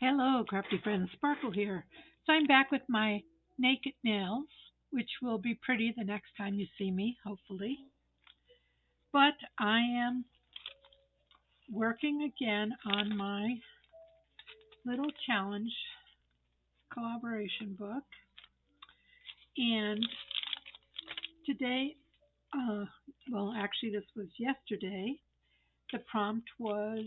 Hello, Crafty Friends. Sparkle here. So I'm back with my naked nails, which will be pretty the next time you see me, hopefully. But I am working again on my little challenge collaboration book. And today, uh, well, actually, this was yesterday. The prompt was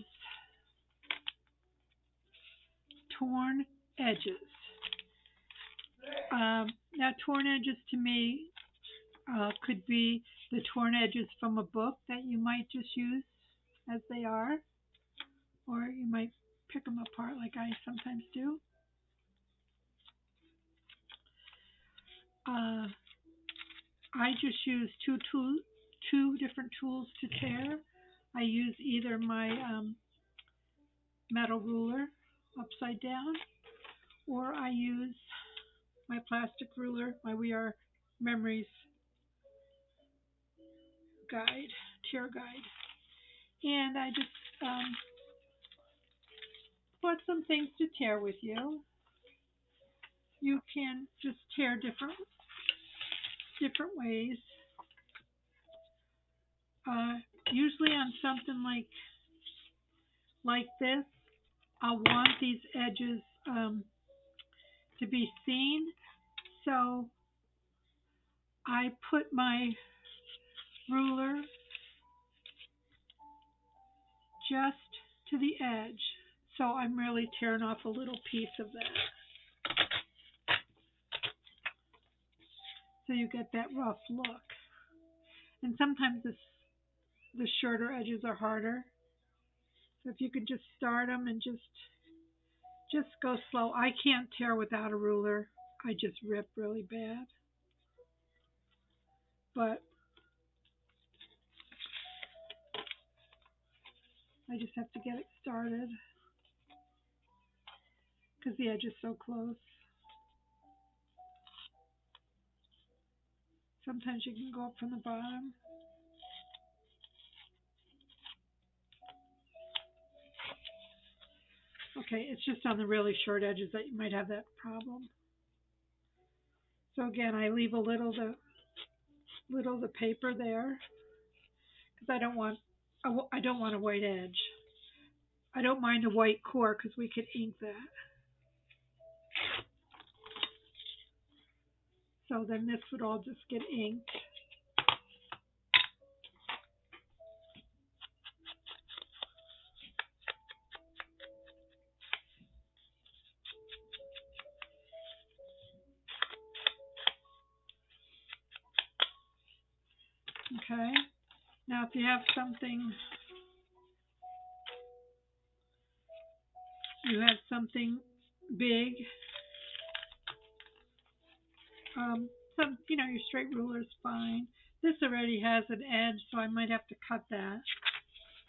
torn edges. Now, torn edges to me could be the torn edges from a book that you might just use as they are, or you might pick them apart like I sometimes do. Uh, I just use two different tools to tear. I use either my metal ruler upside down, or I use my plastic ruler, my We Are Memories guide, tear guide, and I just put some things to tear with you. You can just tear different ways. Uh, Usually on something like this, I want these edges to be seen, so I put my ruler just to the edge. So I'm really tearing off a little piece of that. So you get that rough look. And sometimes the shorter edges are harder. So if you could just start them and just go slow. I can't tear without a ruler. I just rip really bad. But I just have to get it started because the edge is so close. Sometimes you can go up from the bottom. Okay, it's just on the really short edges that you might have that problem. So again, I leave a little of the paper there because I don't want a white edge. I don't mind a white core because we could ink that. So then this would all just get inked. Okay. Now if you have something big, your straight ruler is fine. This already has an edge, so I might have to cut that.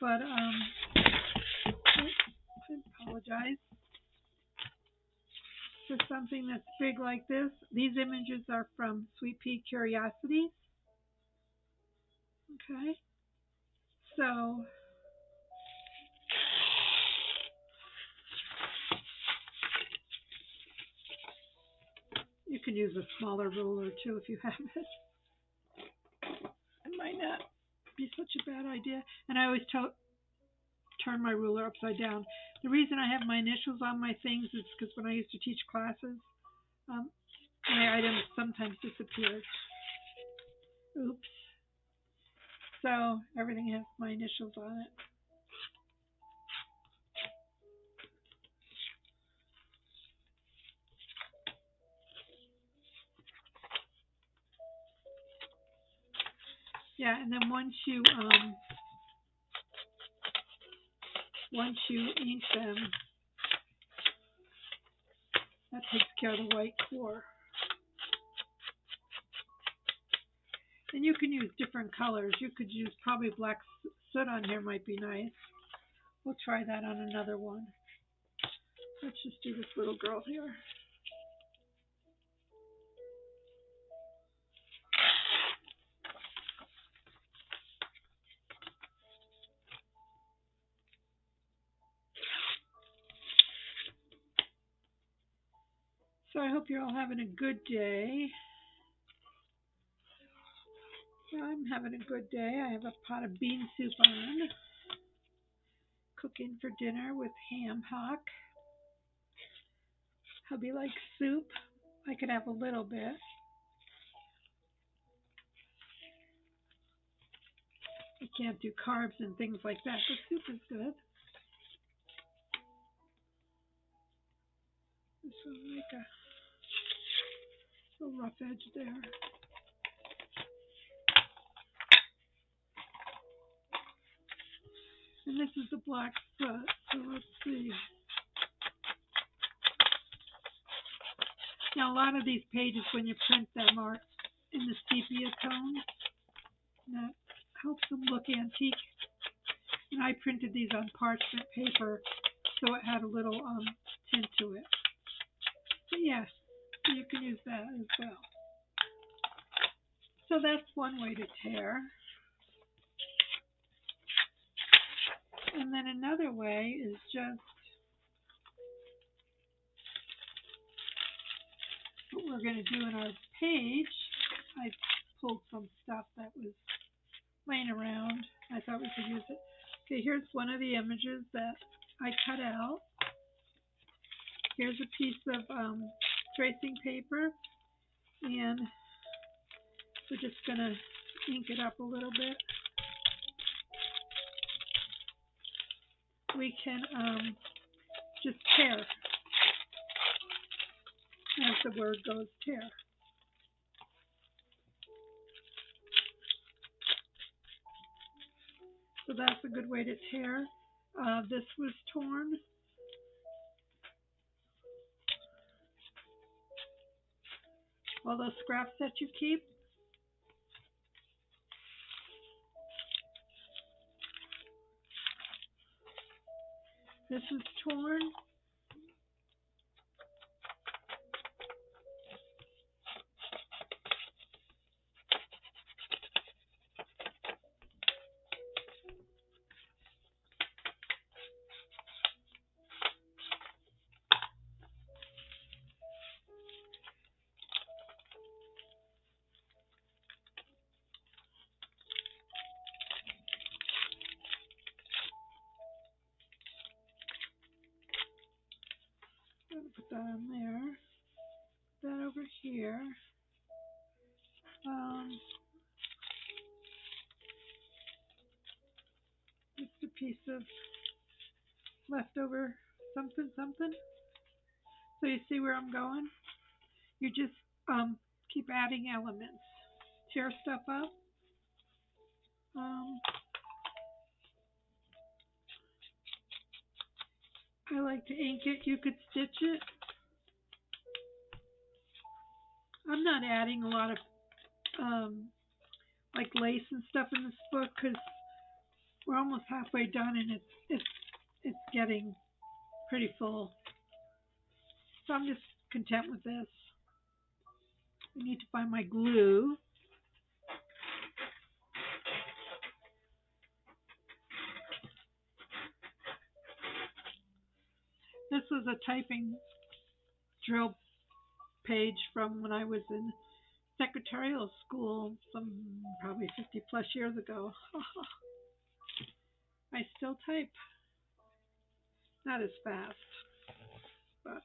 But I apologize. For something that's big like this, these images are from Sweet Pea Curiosities. Okay, so you can use a smaller ruler too if you have it. It might not be such a bad idea. And I always turn my ruler upside down. The reason I have my initials on my things is because when I used to teach classes, um, my items sometimes disappeared. Oops. So everything has my initials on it. Yeah, and then once you ink them, that takes care of the white core. And you can use different colors. You could use probably black soot on here might be nice. We'll try that on another one. Let's just do this little girl here. So I hope you're all having a good day. I'm having a good day. I have a pot of bean soup on, cooking for dinner with ham hock. Hubby likes soup. I could have a little bit. I can't do carbs and things like that, but soup is good. This will make a rough edge there. And this is the black foot, so let's see. Now a lot of these pages, when you print them, are in the sepia tone. That helps them look antique. And I printed these on parchment paper, so it had a little tint to it. But yes, you can use that as well. So that's one way to tear. And then another way is just what we're going to do in our page. I pulled some stuff that was laying around. I thought we could use it. Okay, here's one of the images that I cut out. Here's a piece of tracing paper, and we're just going to ink it up a little bit. We can just tear, as the word goes, tear. So that's a good way to tear. This was torn. All those scraps that you keep. This is torn. I'm going to put that on there. Put that over here. Just a piece of leftover something. So you see where I'm going? You just keep adding elements. Tear stuff up. I like to ink it. You could stitch it. I'm not adding a lot of like lace and stuff in this book because we're almost halfway done and it's getting pretty full. So I'm just content with this. I need to find my glue. This was a typing drill page from when I was in secretarial school, probably 50 plus years ago. I still type. Not as fast, but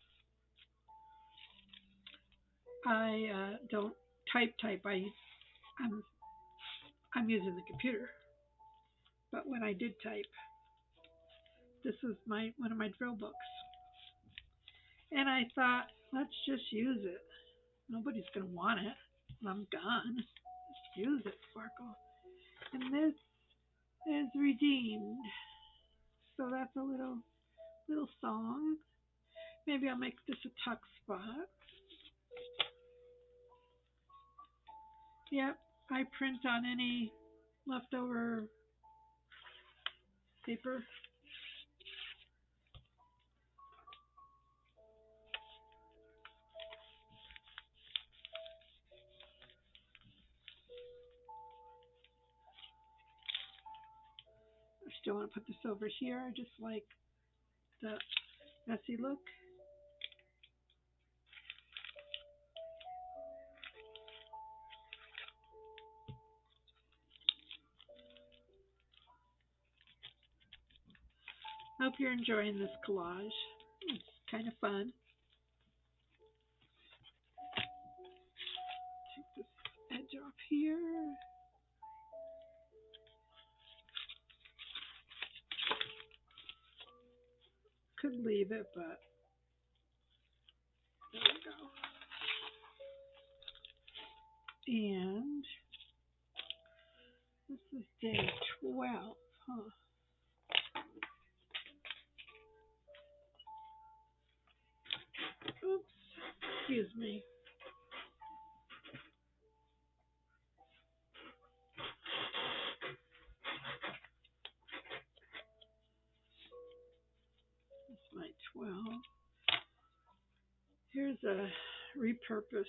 I don't type. I'm using the computer. But when I did type, this was one of my drill books. And I thought, let's just use it. Nobody's going to want it. I'm gone. Let's use it, Sparkle. And this is redeemed. So that's a little song. Maybe I'll make this a tuck spot. Yep, I print on any leftover paper. I still want to put this over here. I just like the messy look. you're enjoying this collage. It's kind of fun. Take this edge off here. Could leave it, but there we go. And this is day 12, huh? Oops, excuse me. That's my 12. Here's a repurposed.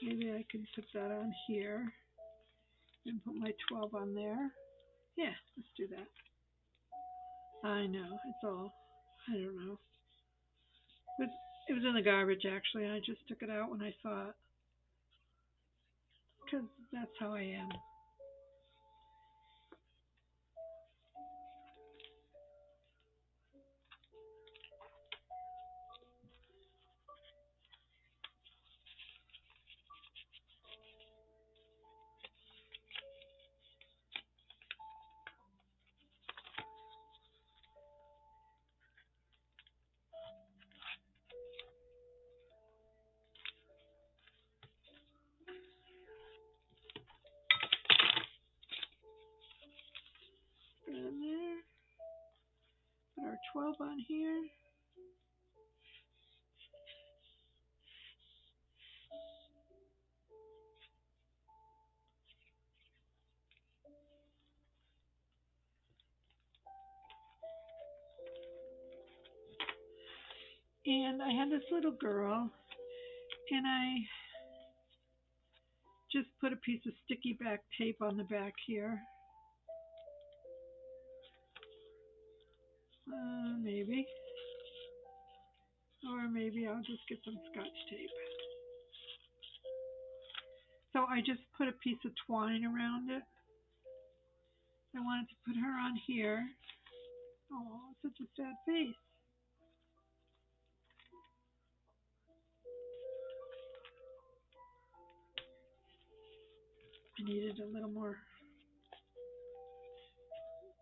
Maybe I can put that on here and put my 12 on there. Yeah, let's do that. I know, it's all, I don't know. But it was in the garbage actually. I just took it out when I saw it. Because that's how I am. Put it in there. Put our 12 on here. And I had this little girl, and I just put a piece of sticky back tape on the back here. Maybe. Or maybe I'll just get some Scotch tape. So I just put a piece of twine around it. I wanted to put her on here. Oh, such a sad face. I needed a little more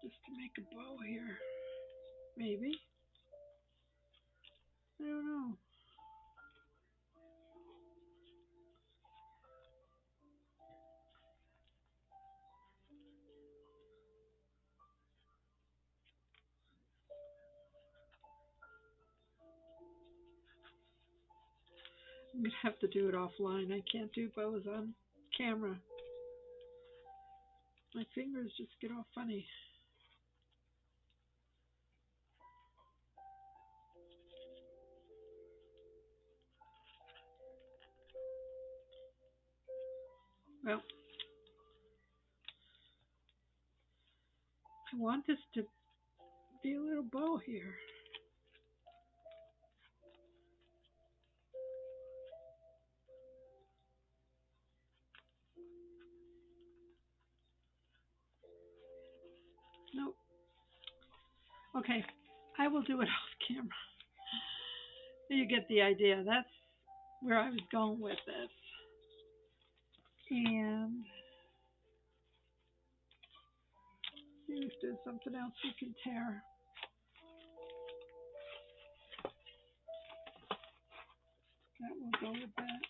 just to make a bow here. Maybe. I don't know. I'm going to have to do it offline. I can't do bows on camera. My fingers just get all funny. Well, I want this to be a little bow here. Nope. Okay, I will do it off camera. You get the idea. That's where I was going with this. And see if there's something else you can tear. That will go with that.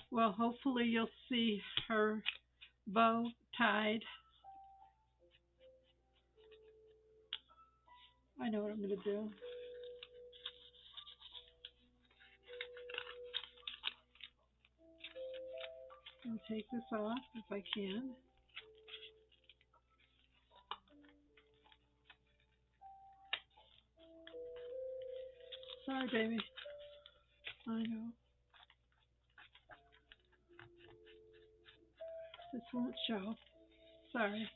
Well, hopefully you'll see her bow tied. I know what I'm going to do. I'm going to take this off if I can. Sorry, baby. I know. This won't show. Sorry.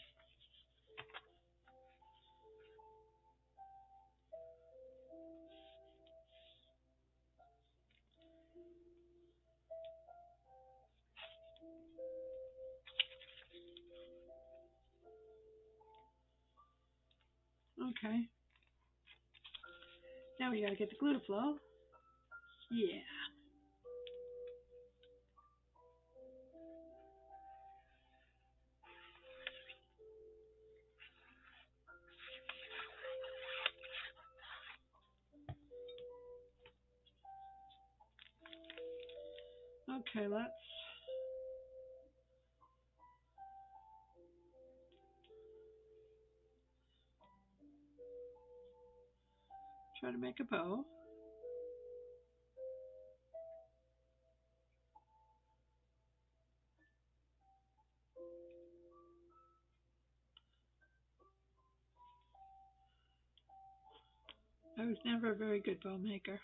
Okay. Now we gotta get the glue to flow. Yeah. Okay, let's try to make a bow. I was never a very good bow maker, to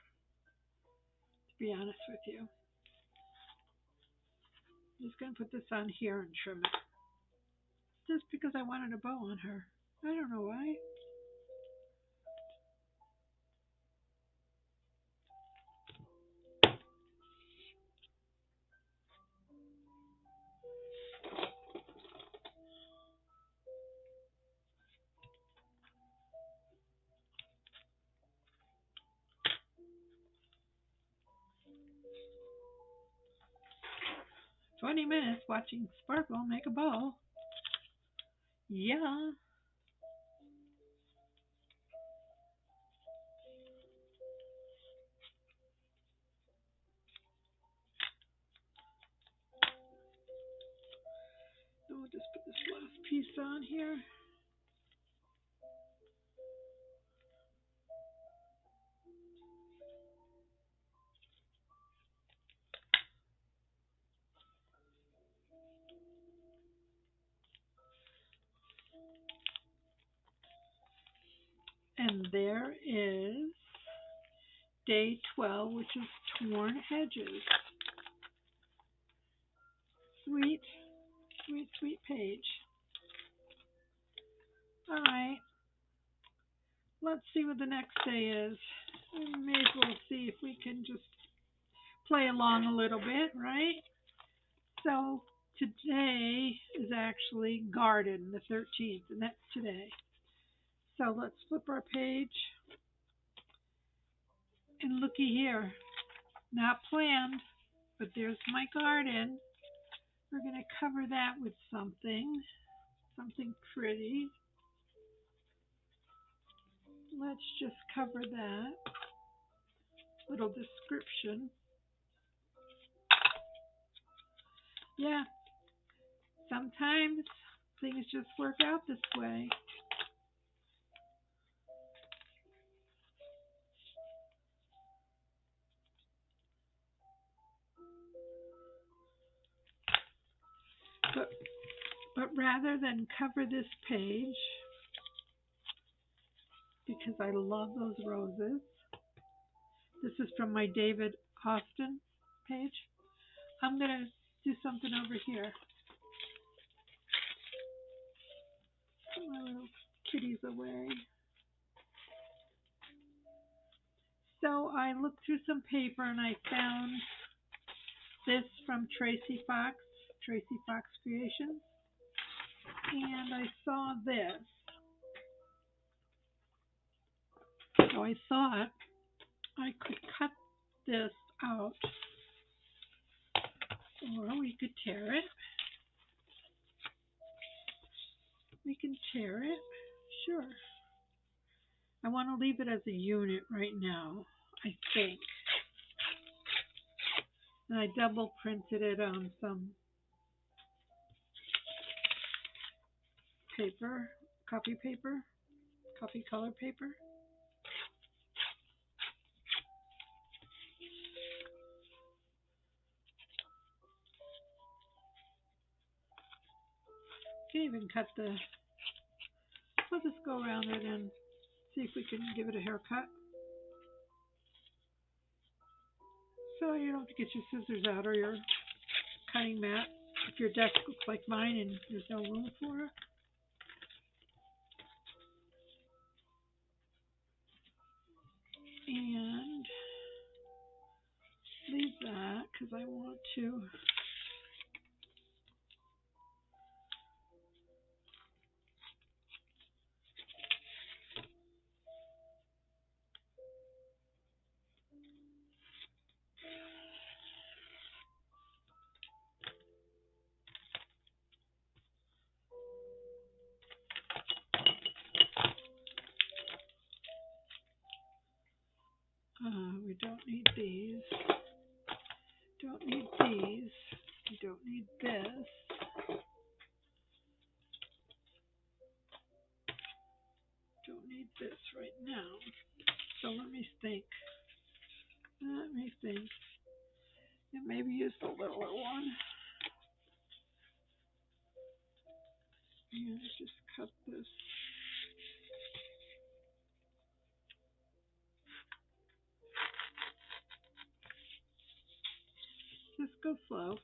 be honest with you. I'm just going to put this on here and trim it. Just because I wanted a bow on her. I don't know why. 20 minutes watching Sparkle make a bow. Yeah. We'll just put this last piece on here. And there is day 12, which is torn edges. Sweet, sweet, sweet page. All right. Let's see what the next day is. We may as well see if we can just play along a little bit, right? So today is actually Garden, the 13th, and that's today. So let's flip our page. And looky here. Not planned, but there's my garden. We're going to cover that with something pretty. Let's just cover that. Little description. Yeah, sometimes things just work out this way. But rather than cover this page, because I love those roses, this is from my David Austin page, I'm going to do something over here. Put my little kitties away. So I looked through some paper and I found this from Tracy Fox Creations. And I saw this. So I thought I could cut this out, or we could tear it. We can tear it, sure. I want to leave it as a unit right now, I think. And I double printed it on some paper, coffee color paper. Can even cut the, we'll just go around it and see if we can give it a haircut. So you don't have to get your scissors out or your cutting mat. It's if your desk looks like mine and there's no room for it. And leave that because I want to we don't need these. Don't need these. We don't need this. Don't need this right now. So let me think. And maybe use the littler one. And just cut this. Just go slow.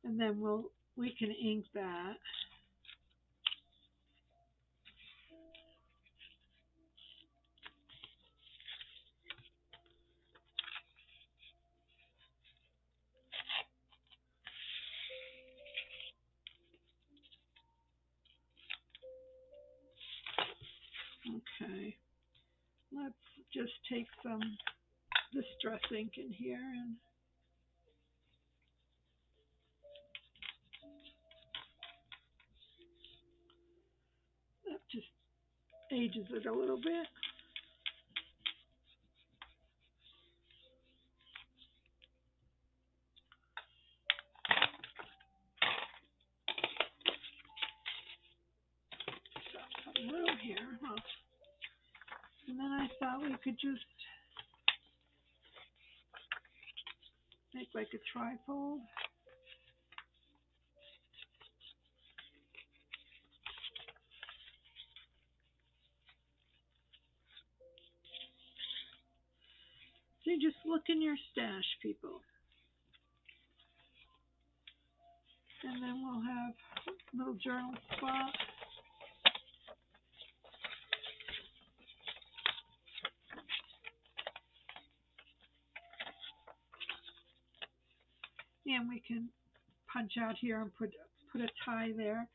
And then we can ink that. Okay. Let's just take some distress ink in here and that just ages it a little bit. Got some room here, huh? And then I thought we could just make like a trifold. So you just look in your stash, people. And then we'll have a little journal spot. And we can punch out here and put a tie there.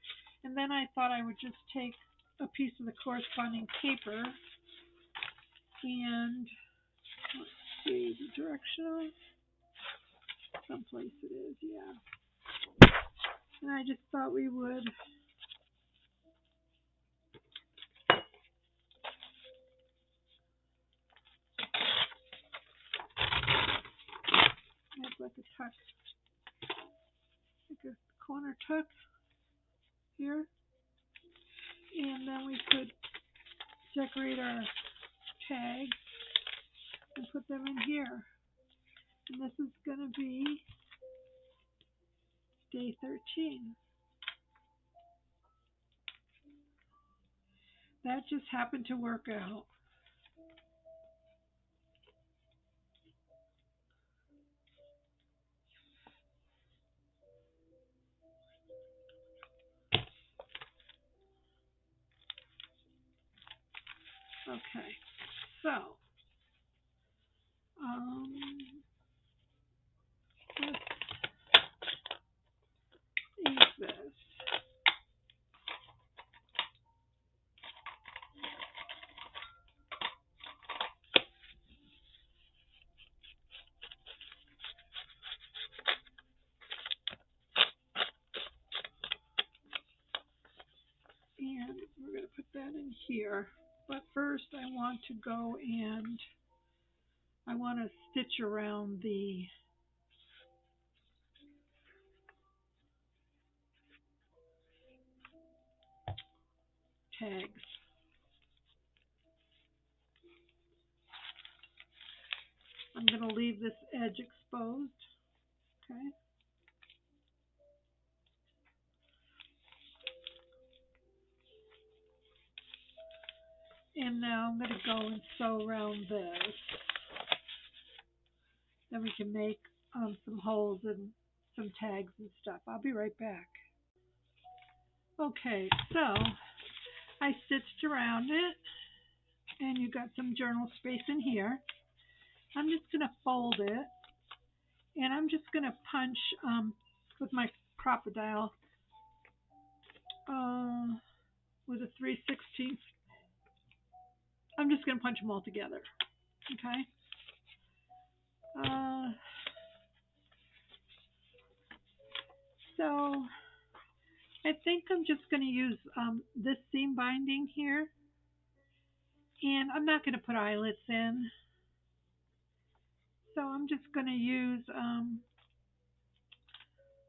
And then I thought I would just take a piece of the corresponding paper and let's see the directional. Someplace it is, yeah. And I just thought we would make like a tuck, like a corner tuck here. And then we could decorate our tags and put them in here. And this is going to be day 13. That just happened to work out. Okay, so let's ink this. And we're going to put that in here. But first I want to go and I want to stitch around the tags. I'm going to leave this edge exposed. Okay. And now I'm going to go and sew around this. Then we can make some holes and some tags and stuff. I'll be right back. Okay, so I stitched around it, and you got some journal space in here. I'm just going to fold it, and I'm just going to punch with my crocodile with a 3/16. I'm just going to punch them all together. Okay. So I think I'm just going to use this seam binding here, and I'm not going to put eyelets in. So I'm just going to use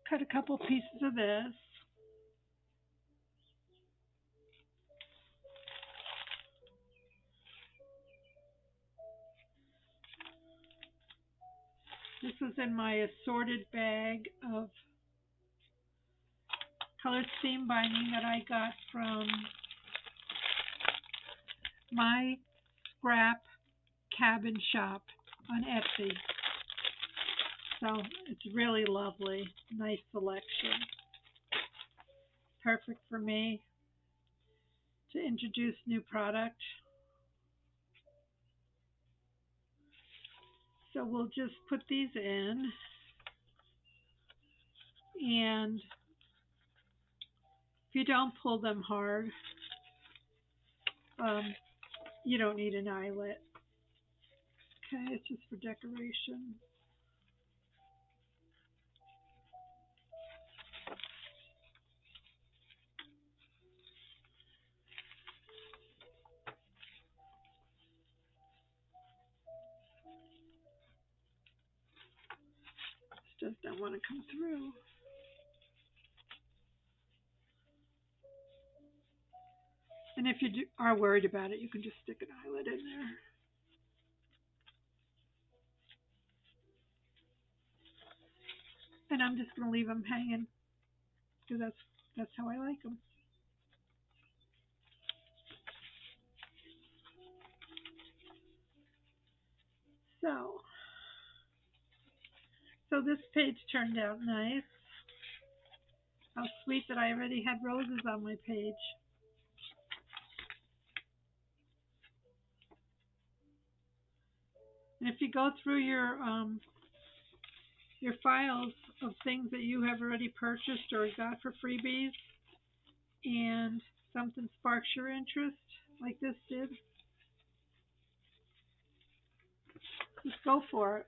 cut a couple pieces of this. This was in my assorted bag of colored seam binding that I got from my scrap cabin shop on Etsy. So it's really lovely, nice selection. Perfect for me to introduce new product. So we'll just put these in, and if you don't pull them hard, you don't need an eyelet. Okay, it's just for decoration. This does not want to come through. And if you are worried about it, you can just stick an eyelet in there. And I'm just going to leave them hanging because that's how I like them. So this page turned out nice. How sweet that I already had roses on my page. And if you go through your files of things that you have already purchased or got for freebies, and something sparks your interest, like this did, just go for it.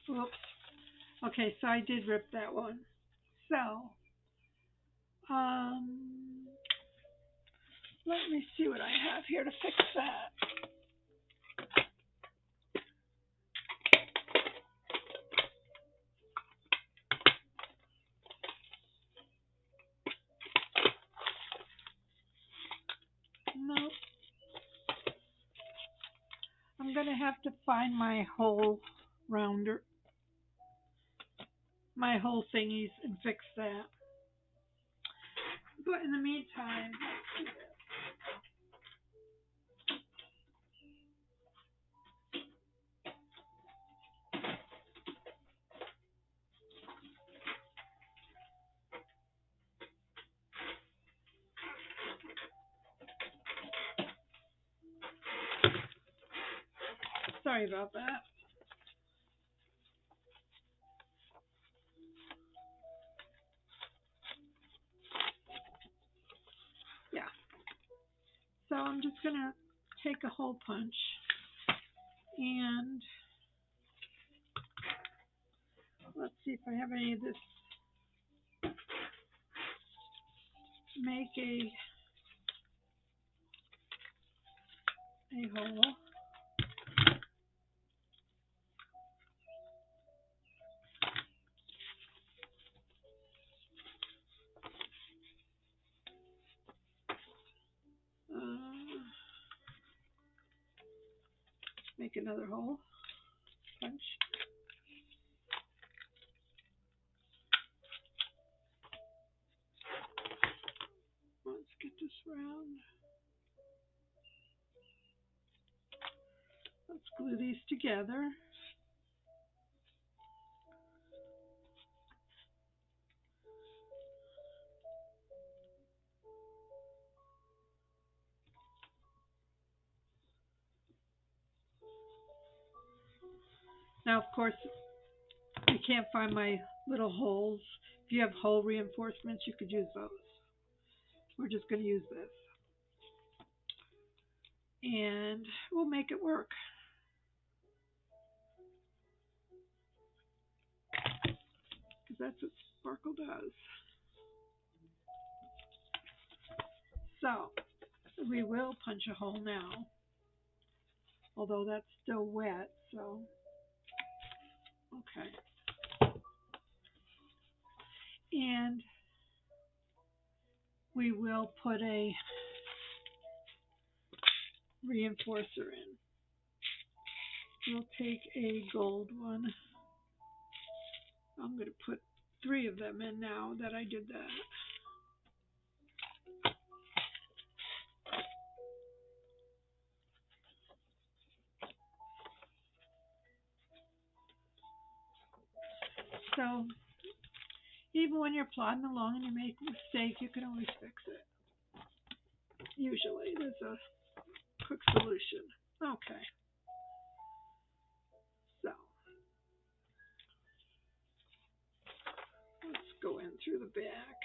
Oops. Okay, so I did rip that one. So, let me see what I have here to fix that. Nope. I'm going to have to find my hole rounder, my hole thingies, and fix that. But in the meantime, sorry about that. Yeah. So I'm just going to take a hole punch and let's see if I have any of this. Make a hole. make another hole. Punch. Let's get this round. Let's glue these together. Now, of course, you can't find my little holes. If you have hole reinforcements, you could use those. We're just going to use this. And we'll make it work. Because that's what sparkle does. So, we will punch a hole now. Although that's still wet, so, okay. And we will put a reinforcer in. We'll take a gold one. I'm going to put 3 of them in now that I did that. So, even when you're plodding along and you make a mistake, you can always fix it. Usually, there's a quick solution. Okay. So, let's go in through the back.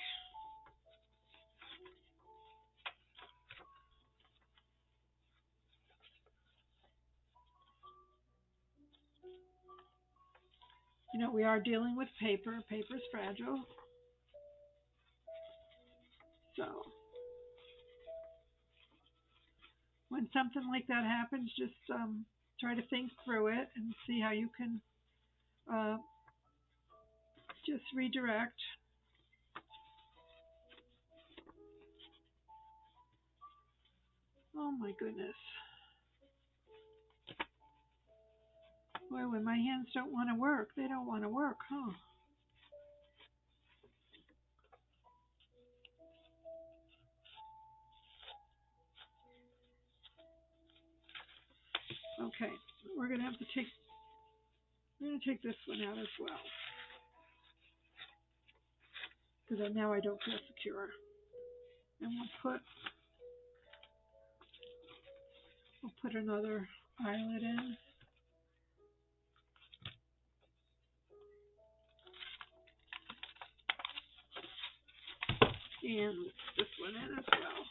You know, we are dealing with paper. Paper's fragile. So, when something like that happens, just try to think through it and see how you can just redirect. Oh my goodness. Boy, when my hands don't want to work, they don't want to work, huh? Okay, we're going to have to take, this one out as well. Because now I don't feel secure. And we'll put another eyelet in. And this one in as well.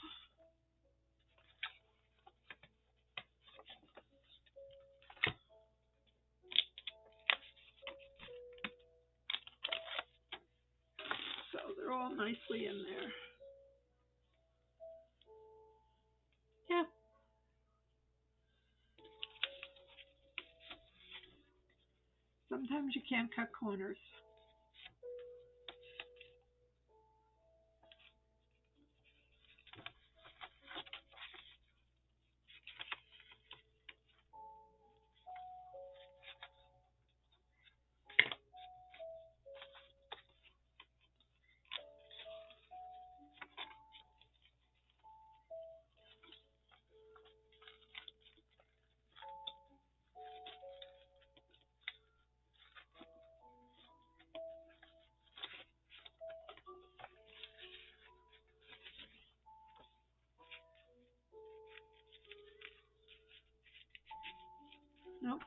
So they're all nicely in there. Yeah. Sometimes you can't cut corners. Nope.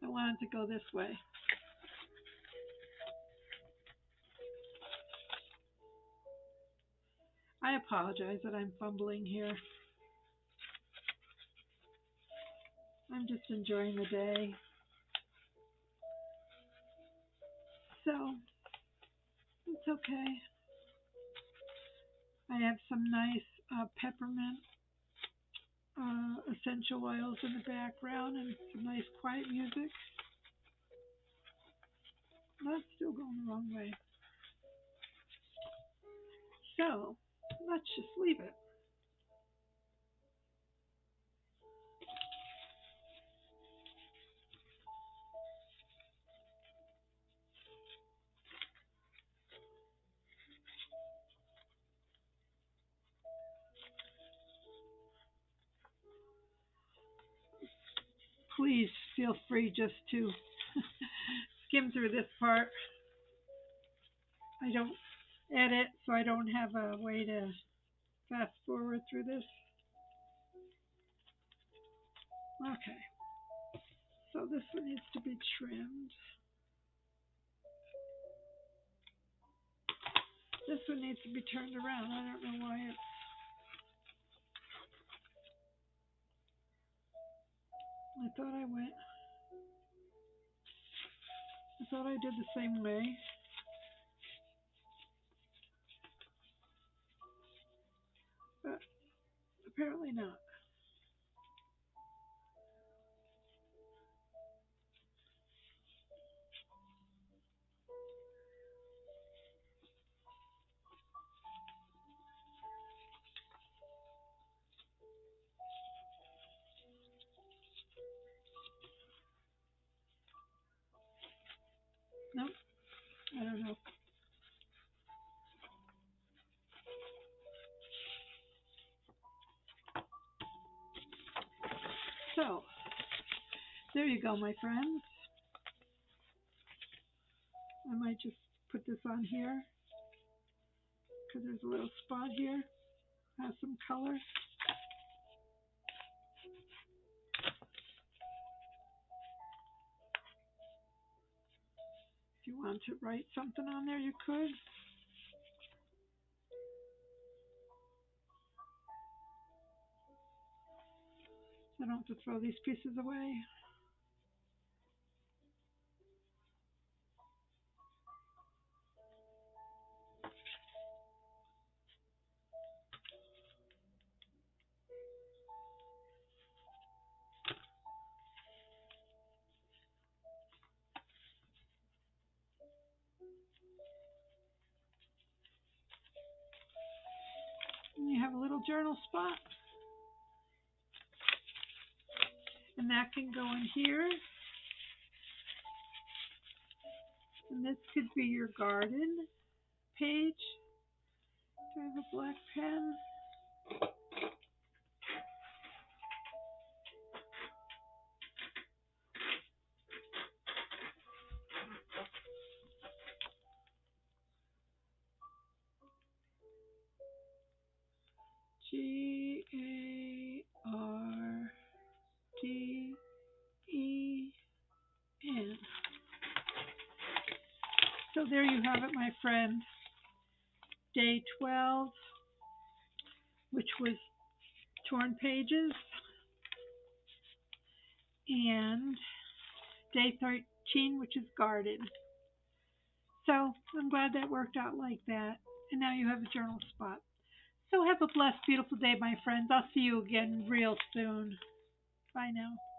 I wanted to go this way. I apologize that I'm fumbling here. I'm just enjoying the day. So, it's okay. I have some nice peppermint essential oils in the background and some nice quiet music. That's still going the wrong way. So, let's just leave it. feel free just to skim through this part. I don't edit, so I don't have a way to fast forward through this. Okay, so this one needs to be trimmed. This one needs to be turned around. I don't know why it's... I thought I did the same way. But apparently not. Nope, I don't know. So, there you go, my friends. I might just put this on here because there's a little spot here. Has some color. If you want to write something on there, you could. So I don't have to throw these pieces away. And you have a little journal spot. And that can go in here. And this could be your garden page. Do I have a black pen? Garden. So there you have it, my friend. Day 12, which was torn pages, and day 13, which is garden. So I'm glad that worked out like that. And now you have a journal spot. So have a blessed, beautiful day, my friends. I'll see you again real soon. Bye now.